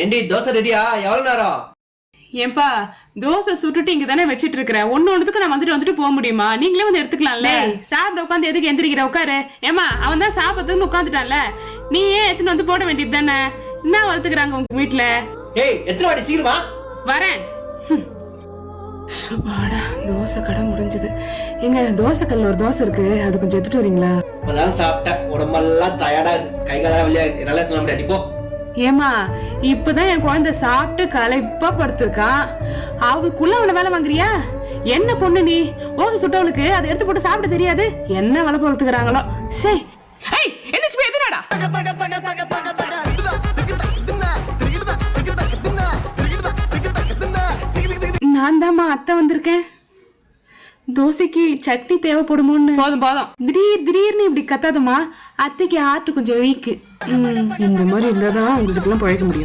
ஏண்டி தோசை ரெடியா? எவ்வளவு நேரம்? ஏன்பா தோசை சுட்டுட்டு இங்க தானே வச்சிட்டு இருக்கிறேன். ஒண்ணுக்கு நான் வந்துட்டு போக முடியுமா? நீங்களே வந்து எடுத்துக்கலாம்ல. சாப்பிட உட்காந்து எதுக்கு எந்திரிக்கிற? உட்காரு. ஏமா அவன் தான் சாப்பிட்றதுன்னு உட்காந்துட்டான்ல, நீ ஏன் எடுத்துன்னு வந்து போட வேண்டியது தானே? என்ன வளர்த்துக்கிறாங்க உங்க வீட்டுல? ஏய் எத்தனை வாடி சீக்கிரமா வரேன். தோசை கடை முடிஞ்சது. எங்க தோசை கல்ல ஒரு தோசை இருக்கு, அது கொஞ்சம் எடுத்துட்டு வரீங்களா? இப்பதான் சாப்பிட்டேன், உடம்பெல்லாம் டயர்டா இருக்கு, கை காலெல்லாம் வலியா இருக்கு, என்னால எடுத்துட முடியாது. போ. ஏமா இப்பதான் என் குழந்தை சாப்பிட்டு களைப்பா படுத்திருக்கான், அவளுக்குள்ள அவளை வேலை வாங்குறியா? என்ன பொண்ணு நீ? தோசை சுட்டவளுக்கு அதை எடுத்து போட்டு சாப்பிட தெரியாது, என்ன வேலை பொறுத்துக்கிறாங்களோ. சரி எந்திரிச்சு போய் எதுனாடா? நான் தாம்மா அத்தை வந்திருக்கேன். தோசைக்கு சட்னி தேவைப்படுமோன்னு. போதும் திடீர்னு இப்படி கத்தாதம்மா, அத்தைக்கு ஹார்ட் கொஞ்சம் வீக்கு. இந்த மாதிரி இருந்தாதான் உங்களுக்கு எல்லாம் பழக்க முடியும்.